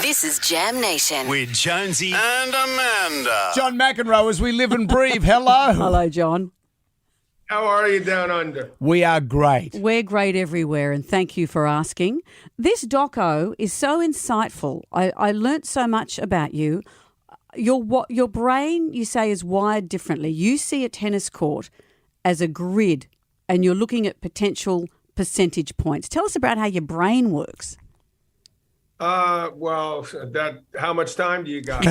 This is Jam Nation. With Jonesy and Amanda. John McEnroe, as we live and breathe. Hello. Hello, John. How are you down under? We are great. We're great everywhere, and thank you for asking. This doco is so insightful. I learnt so much about you. Your brain, you say, is wired differently. You see a tennis court as a grid, and you're looking at potential percentage points. Tell us about how your brain works. Well, how much time do you got?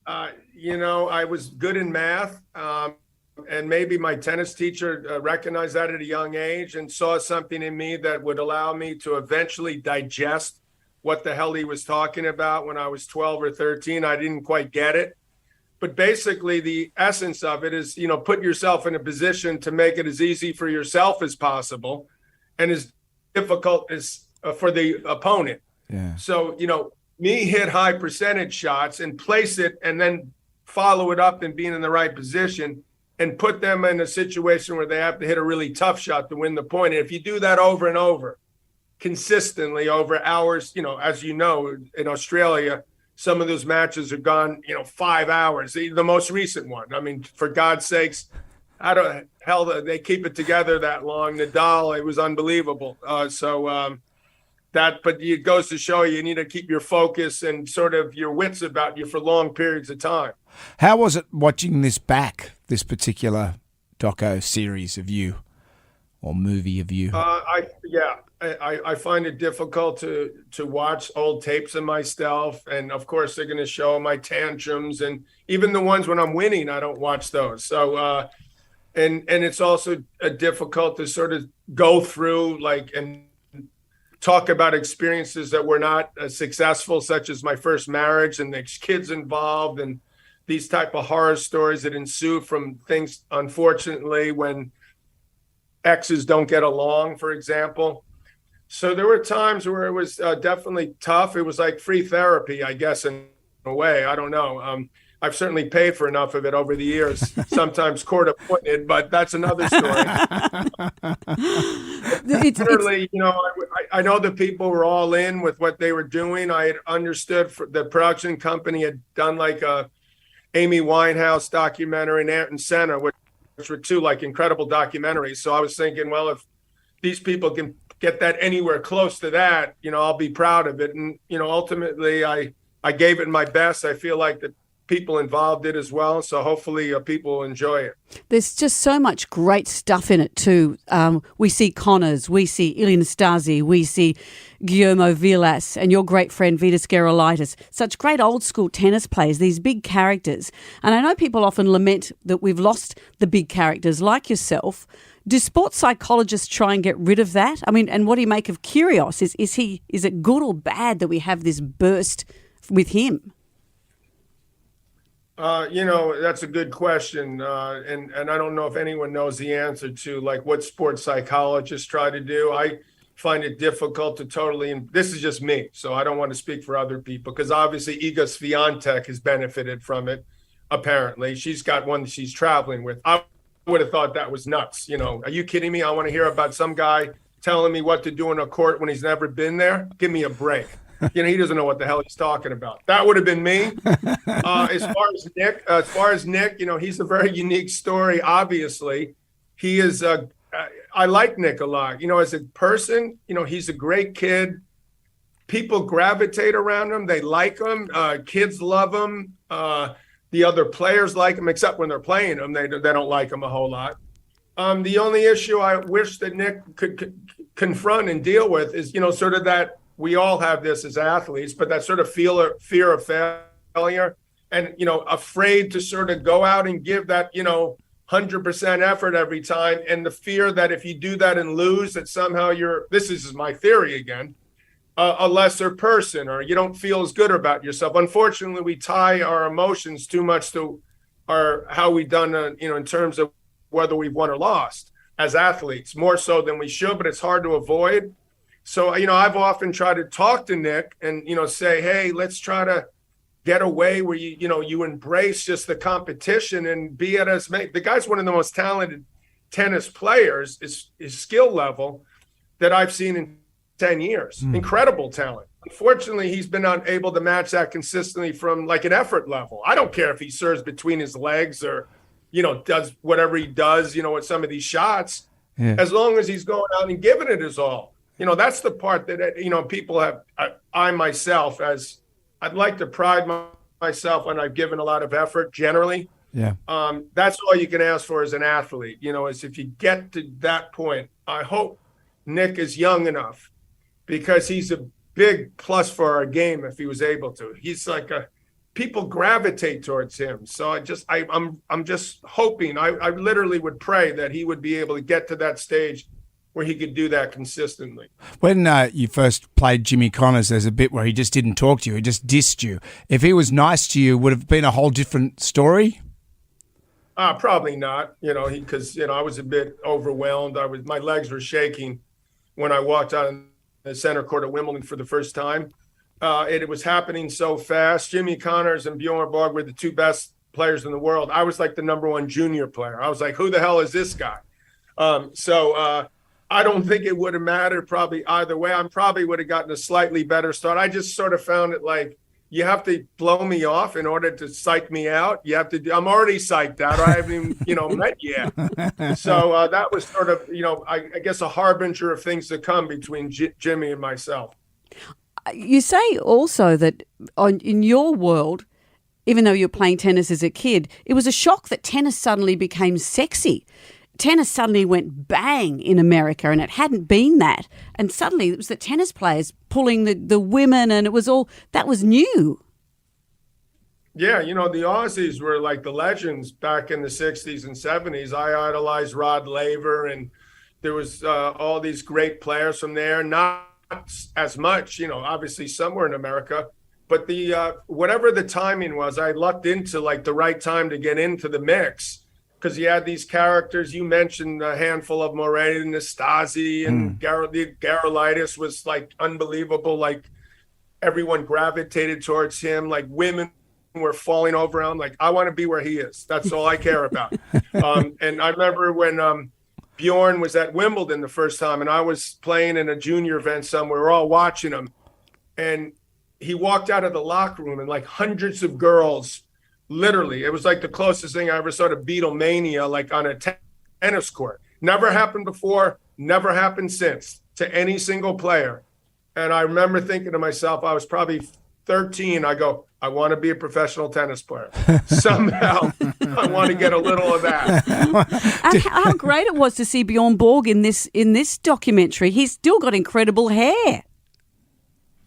No, I was good in math, and maybe my tennis teacher recognized that at a young age and saw something in me that would allow me to eventually digest what the hell he was talking about when I was 12 or 13. I didn't quite get it. But basically, the essence of it is, put yourself in a position to make it as easy for yourself as possible and as difficult as for the opponent. Yeah. So, me hit high percentage shots and place it and then follow it up and being in the right position and put them in a situation where they have to hit a really tough shot to win the point. And if you do that over and over, consistently over hours, as you know, in Australia, some of those matches are gone, 5 hours. The most recent one, I mean, for God's sakes, they keep it together that long. Nadal, it was unbelievable. But it goes to show you need to keep your focus and sort of your wits about you for long periods of time. How was it watching this particular doco series of you or movie of you? I find it difficult to watch old tapes of myself. And of course, they're going to show my tantrums, and even the ones when I'm winning, I don't watch those. So, and it's also difficult to sort of go through and talk about experiences that were not successful, such as my first marriage and the kids involved and these type of horror stories that ensue from things, unfortunately, when exes don't get along, for example. So there were times where it was definitely tough. It was like free therapy, I guess, in a way. I don't know. I've certainly paid for enough of it over the years, sometimes court appointed, but that's another story. Literally, I know the people were all in with what they were doing. I had understood the production company had done like a Amy Winehouse documentary and Ayrton Senna, which were two incredible documentaries. So I was thinking, well, if these people can get that anywhere close to that, I'll be proud of it. And, ultimately I gave it my best. I feel like the people involved did as well. So hopefully people enjoy it. There's just so much great stuff in it too. We see Connors, we see Ilie Nastase, we see Guillermo Vilas and your great friend Vitas Gerulaitis. Such great old school tennis players, these big characters. And I know people often lament that we've lost the big characters like yourself. Do sports psychologists try and get rid of that? I mean, and what do you make of Kyrgios? Is it good or bad that we have this burst with him? That's a good question. And I don't know if anyone knows the answer to what sports psychologists try to do. I find it difficult to this is just me, so I don't want to speak for other people, because obviously Iga Swiatek has benefited from it. Apparently she's got one that she's traveling with. I would have thought that was nuts. Are you kidding me? I want to hear about some guy telling me what to do in a court when he's never been there. Give me a break. He doesn't know what the hell he's talking about. That would have been me. As far as Nick, he's a very unique story. Obviously, he is. I like Nick a lot. As a person, he's a great kid. People gravitate around him. They like him. Kids love him. The other players like him, except when they're playing him. They don't like him a whole lot. The only issue I wish that Nick could confront and deal with is, sort of that. We all have this as athletes, but that sort of fear of failure and, afraid to sort of go out and give that, 100% effort every time. And the fear that if you do that and lose, that somehow this is my theory again, a lesser person, or you don't feel as good about yourself. Unfortunately, we tie our emotions too much to how we've done, in terms of whether we've won or lost as athletes, more so than we should, but it's hard to avoid. So, I've often tried to talk to Nick and, say, hey, let's try to get away where you embrace just the competition and be at the guy's one of the most talented tennis players, his skill level that I've seen in 10 years. Incredible talent. Unfortunately, he's been unable to match that consistently from like an effort level. I don't care if he serves between his legs or, does whatever he does, with some of these shots, as long as he's going out and giving it his all. That's the part that, people have, I myself, as I'd like to pride myself when I've given a lot of effort generally. Yeah. That's all you can ask for as an athlete, is if you get to that point. I hope Nick is young enough, because he's a big plus for our game if he was able to. He's like people gravitate towards him. So I'm just hoping, I literally would pray that he would be able to get to that stage where he could do that consistently. When you first played Jimmy Connors, there's a bit where he just didn't talk to you. He just dissed you. If he was nice to you, would it have been a whole different story? Probably not, because, I was a bit overwhelmed. My legs were shaking when I walked out in the center court at Wimbledon for the first time. It was happening so fast. Jimmy Connors and Bjorn Borg were the two best players in the world. I was like the number one junior player. I was like, who the hell is this guy? So I don't think it would have mattered probably either way. I probably would have gotten a slightly better start. I just sort of found it like, you have to blow me off in order to psych me out. I'm already psyched out. I haven't even, met yet. So that was sort of, I guess a harbinger of things to come between Jimmy and myself. You say also that in your world, even though you're playing tennis as a kid, it was a shock that tennis suddenly became sexy. Tennis suddenly went bang in America, and it hadn't been that. And suddenly it was the tennis players pulling the women, and it was all, that was new. Yeah, the Aussies were like the legends back in the 60s and 70s. I idolized Rod Laver, and there was all these great players from there. Not as much, obviously somewhere in America. But the whatever the timing was, I lucked into like the right time to get into the mix. Because you had these characters, you mentioned a handful of them already, Nastasi and Garolitis was like unbelievable. Like everyone gravitated towards him. Like women were falling over him. Like, I want to be where he is. That's all I care about. And I remember when Bjorn was at Wimbledon the first time, and I was playing in a junior event somewhere. We're all watching him. And he walked out of the locker room, and like hundreds of girls, literally, it was like the closest thing I ever saw to Beatlemania, like on a tennis court. Never happened before, never happened since to any single player. And I remember thinking to myself, I was probably 13. I go, I want to be a professional tennis player. Somehow, I want to get a little of that. And how great it was to see Bjorn Borg in this documentary. He's still got incredible hair.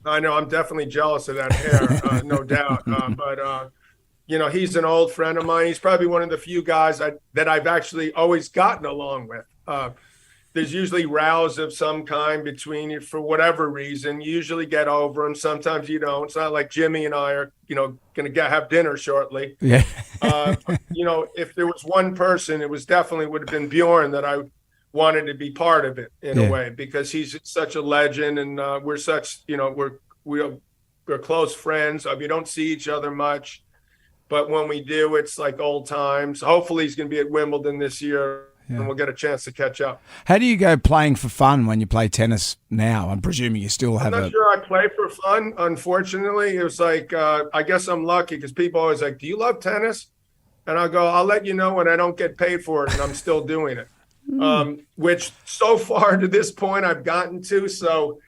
I know, I'm definitely jealous of that hair, no doubt. But he's an old friend of mine. He's probably one of the few guys that I've actually always gotten along with. There's usually rows of some kind between you for whatever reason. You usually get over them. Sometimes you don't. It's not like Jimmy and I are, going to have dinner shortly. Yeah. If there was one person, it was definitely would have been Bjorn that I wanted to be part of it in a way, because he's such a legend, and we're such, we're close friends. We don't see each other much. But when we do, it's like old times. Hopefully he's going to be at Wimbledon this year, and we'll get a chance to catch up. How do you go playing for fun when you play tennis now? I'm presuming you still have I'm not sure I play for fun, unfortunately. It was like, I guess I'm lucky because people always like, do you love tennis? And I'll go, I'll let you know when I don't get paid for it, and I'm still doing it. Which so far to this point I've gotten to. So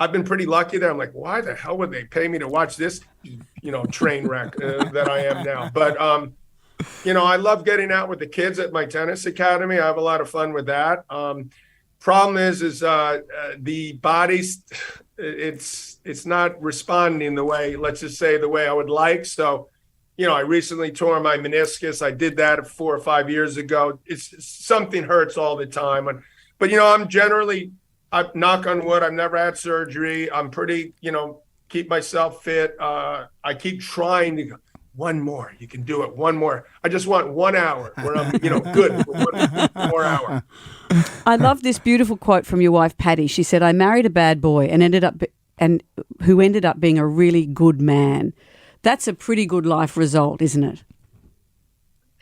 I've been pretty lucky there. I'm like, why the hell would they pay me to watch this, train wreck that I am now? But, I love getting out with the kids at my tennis academy. I have a lot of fun with that. Problem is the body's, it's not responding the way, let's just say the way I would like. So, I recently tore my meniscus. I did that 4 or 5 years ago. It's something hurts all the time. But, I'm generally, I knock on wood, I've never had surgery. I'm pretty, keep myself fit. I keep trying to go, one more. You can do it. One more. I just want 1 hour where I'm, good for 1 more hour. I love this beautiful quote from your wife, Patty. She said, I married a bad boy who ended up being a really good man. That's a pretty good life result, isn't it?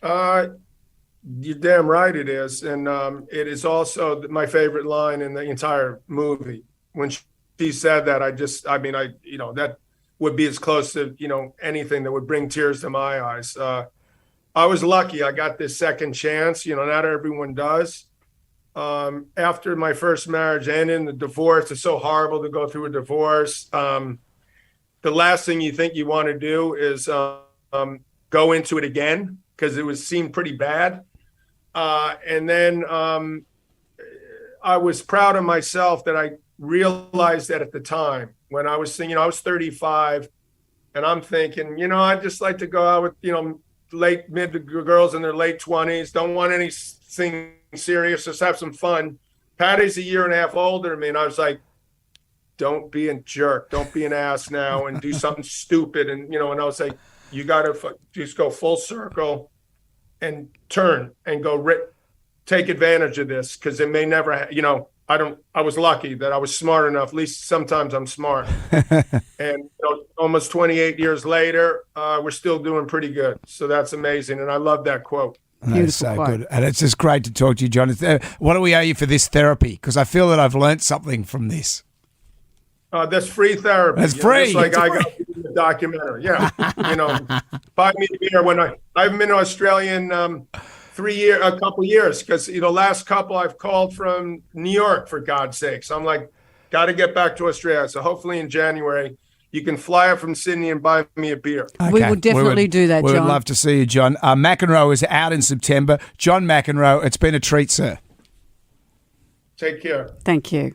You're damn right it is. And it is also my favorite line in the entire movie. when she said that, that would be as close to, anything that would bring tears to my eyes. I was lucky. I got this second chance. Not everyone does. After my first marriage ended, the divorce, it's so horrible to go through a divorce. The last thing you think you want to do is go into it again, because it seemed pretty bad. And then I was proud of myself that I realized that at the time when I was thinking, I was 35, and I'm thinking, I'd just like to go out with, late mid girls in their late 20s. Don't want anything serious, just have some fun. Patty's a year and a half older than me, and I was like, don't be a jerk, don't be an ass now and do something stupid. And and I was like, you got to just go full circle and turn and go take advantage of this, because it may never I was lucky that I was smart enough. At least sometimes I'm smart. And almost 28 years later, we're still doing pretty good. So that's amazing. And I love that quote. That's so good. And it's just great to talk to you, John. What do we owe you for this therapy? Because I feel that I've learned something from this. That's free therapy. That's free. Just like I got in the documentary. Yeah. Buy me a beer when I've been to Australian a couple years, because last couple I've called from New York, for God's sakes. I'm like, got to get back to Australia. So hopefully in January you can fly up from Sydney and buy me a beer. Okay. We will definitely do that, John. We would love to see you, John. McEnroe is out in September. John McEnroe, it's been a treat, sir. Take care. Thank you.